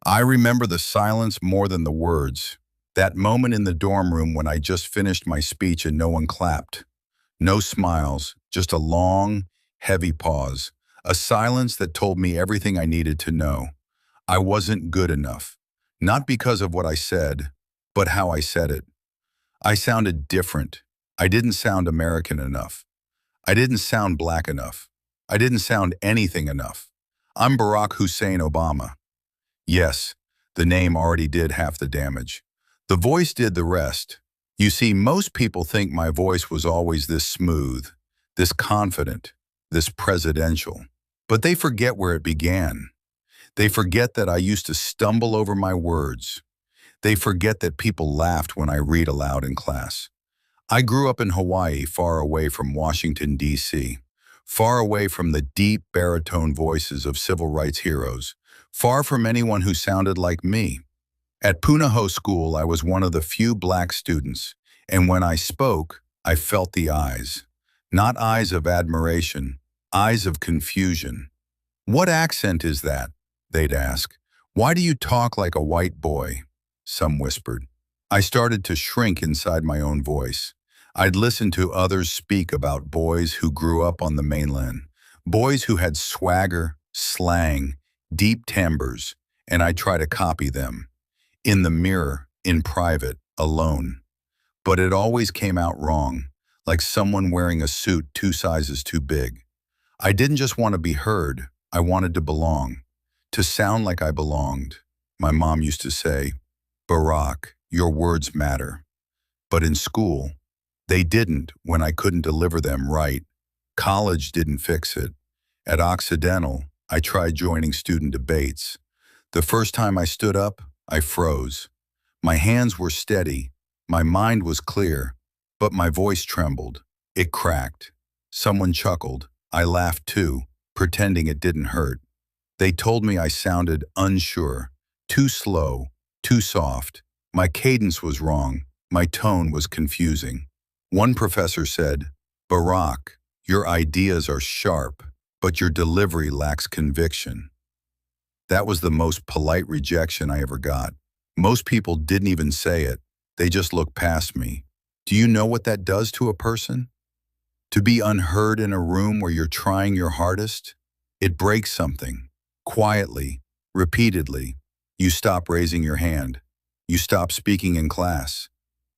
I remember the silence more than the words. That moment in the dorm room when I just finished my speech and no one clapped. No smiles, just a long, heavy pause. A silence that told me everything I needed to know. I wasn't good enough. Not because of what I said, but how I said it. I sounded different. I didn't sound American enough. I didn't sound black enough. I didn't sound anything enough. I'm Barack Hussein Obama. Yes, the name already did half the damage. The voice did the rest. You see, most people think my voice was always this smooth, this confident, this presidential. But they forget where it began. They forget that I used to stumble over my words. They forget that people laughed when I read aloud in class. I grew up in Hawaii, far away from Washington, D.C., far away from the deep baritone voices of civil rights heroes, far from anyone who sounded like me. At Punahou School, I was one of the few black students, and when I spoke, I felt the eyes. Not eyes of admiration, eyes of confusion. "What accent is that?" they'd ask. "Why do you talk like a white boy?" Some whispered. I started to shrink inside my own voice. I'd listen to others speak about boys who grew up on the mainland, boys who had swagger, slang, deep timbres, and I'd try to copy them. In the mirror, in private, alone. But it always came out wrong, like someone wearing a suit 2 sizes too big. I didn't just want to be heard, I wanted to belong, to sound like I belonged. My mom used to say, "Barack, your words matter." But in school, they didn't when I couldn't deliver them right. College didn't fix it. At Occidental, I tried joining student debates. The first time I stood up, I froze. My hands were steady, my mind was clear, but my voice trembled. It cracked. Someone chuckled. I laughed too, pretending it didn't hurt. They told me I sounded unsure, too slow, too soft. My cadence was wrong. My tone was confusing. One professor said, "Barack, your ideas are sharp, but your delivery lacks conviction." That was the most polite rejection I ever got. Most people didn't even say it. They just looked past me. Do you know what that does to a person? To be unheard in a room where you're trying your hardest? It breaks something. Quietly, repeatedly. You stop raising your hand. You stop speaking in class.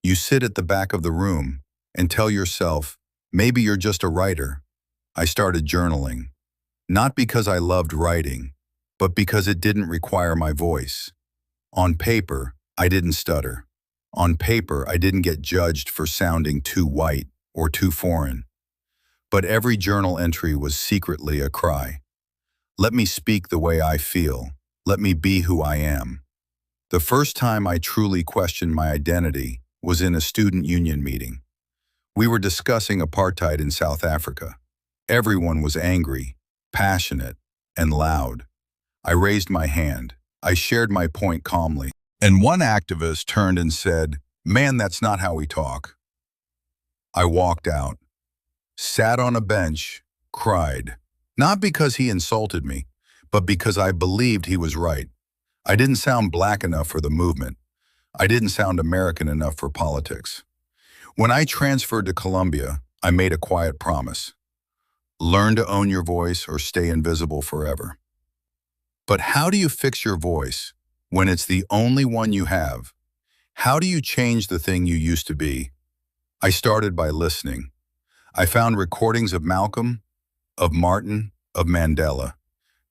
You sit at the back of the room and tell yourself, maybe you're just a writer. I started journaling. Not because I loved writing, but because it didn't require my voice. On paper, I didn't stutter. On paper, I didn't get judged for sounding too white or too foreign. But every journal entry was secretly a cry. Let me speak the way I feel. Let me be who I am. The first time I truly questioned my identity was in a student union meeting. We were discussing apartheid in South Africa. Everyone was angry, passionate, and loud. I raised my hand. I shared my point calmly. And one activist turned and said, "Man, that's not how we talk." I walked out, sat on a bench, cried. Not because he insulted me, but because I believed he was right. I didn't sound black enough for the movement. I didn't sound American enough for politics. When I transferred to Columbia, I made a quiet promise. Learn to own your voice or stay invisible forever. But how do you fix your voice when it's the only one you have? How do you change the thing you used to be? I started by listening. I found recordings of Malcolm, of Martin, of Mandela.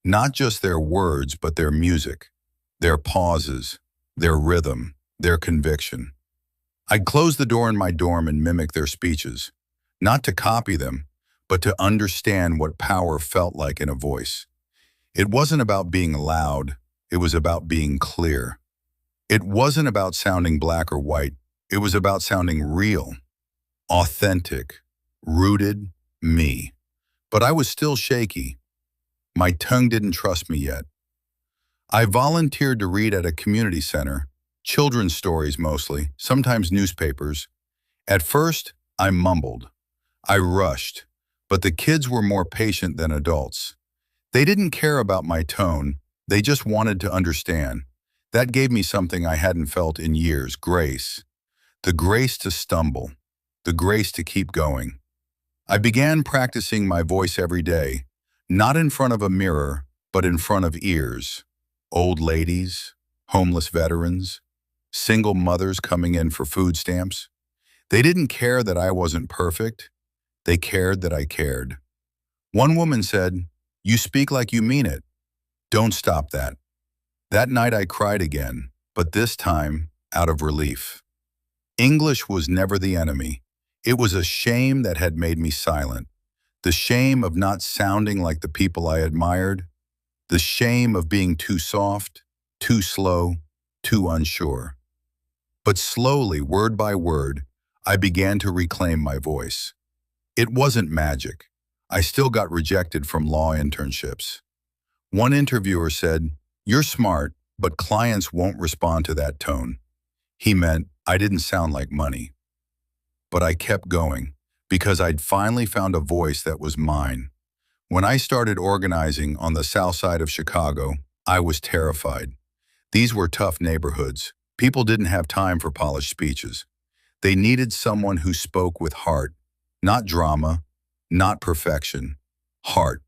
Not just their words, but their music, their pauses, their rhythm, their conviction. I'd close the door in my dorm and mimic their speeches, not to copy them, but to understand what power felt like in a voice. It wasn't about being loud, it was about being clear. It wasn't about sounding black or white, it was about sounding real, authentic, rooted, me. But I was still shaky. My tongue didn't trust me yet. I volunteered to read at a community center, children's stories mostly, sometimes newspapers. At first, I mumbled. I rushed, but the kids were more patient than adults. They didn't care about my tone, they just wanted to understand. That gave me something I hadn't felt in years, grace. The grace to stumble, the grace to keep going. I began practicing my voice every day, not in front of a mirror, but in front of ears. Old ladies, homeless veterans, single mothers coming in for food stamps. They didn't care that I wasn't perfect. They cared that I cared. One woman said, "You speak like you mean it. Don't stop that." That night I cried again, but this time out of relief. English was never the enemy. It was a shame that had made me silent. The shame of not sounding like the people I admired. The shame of being too soft, too slow, too unsure. But slowly, word by word, I began to reclaim my voice. It wasn't magic. I still got rejected from law internships. One interviewer said, "You're smart, but clients won't respond to that tone." He meant I didn't sound like money. But I kept going because I'd finally found a voice that was mine. When I started organizing on the south side of Chicago, I was terrified. These were tough neighborhoods. People didn't have time for polished speeches. They needed someone who spoke with heart, not drama, not perfection, heart.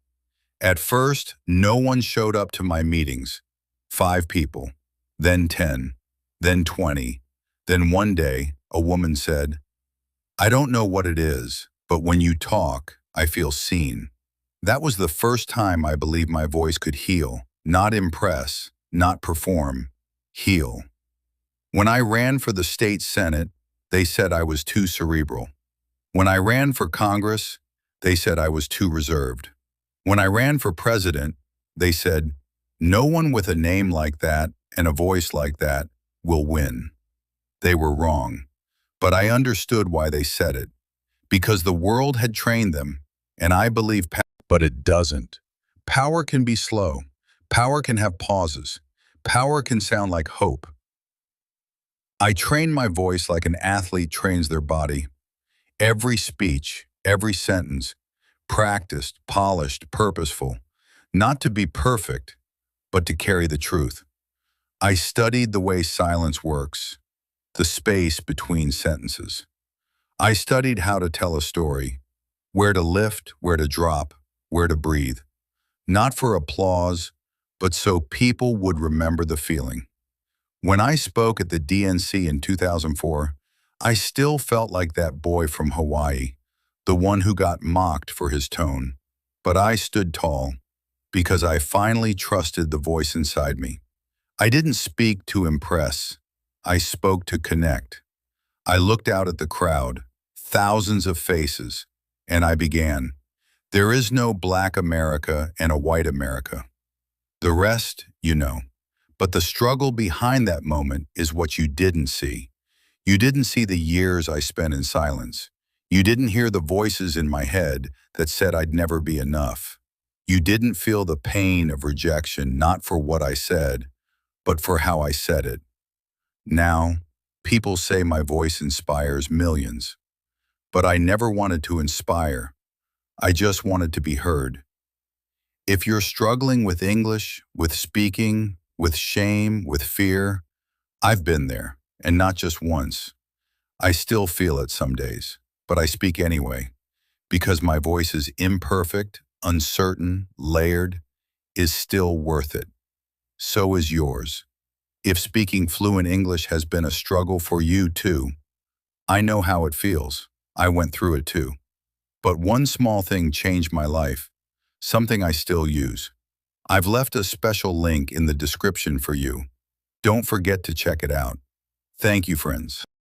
At first, no one showed up to my meetings. 5 people, then 10, then 20. Then one day, a woman said, "I don't know what it is, but when you talk, I feel seen." That was the first time I believed my voice could heal, not impress, not perform, heal. When I ran for the state senate, they said I was too cerebral. When I ran for Congress, they said I was too reserved. When I ran for president, they said, "No one with a name like that and a voice like that will win." They were wrong, but I understood why they said it. Because the world had trained them, and I believe but it doesn't. Power can be slow. Power can have pauses. Power can sound like hope. I trained my voice like an athlete trains their body. Every speech, every sentence, practiced, polished, purposeful, not to be perfect, but to carry the truth. I studied the way silence works, the space between sentences. I studied how to tell a story, where to lift, where to drop, where to breathe. Not for applause, but so people would remember the feeling. When I spoke at the DNC in 2004, I still felt like that boy from Hawaii, the one who got mocked for his tone. But I stood tall because I finally trusted the voice inside me. I didn't speak to impress. I spoke to connect. I looked out at the crowd, thousands of faces, and I began. There is no black America and a white America. The rest, you know. But the struggle behind that moment is what you didn't see. You didn't see the years I spent in silence. You didn't hear the voices in my head that said I'd never be enough. You didn't feel the pain of rejection, not for what I said, but for how I said it. Now, people say my voice inspires millions. But I never wanted to inspire. I just wanted to be heard. If you're struggling with English, with speaking, with shame, with fear, I've been there, and not just once. I still feel it some days, but I speak anyway, because my voice is imperfect, uncertain, layered, is still worth it. So is yours. If speaking fluent English has been a struggle for you too, I know how it feels. I went through it too. But one small thing changed my life, something I still use. I've left a special link in the description for you. Don't forget to check it out. Thank you, friends.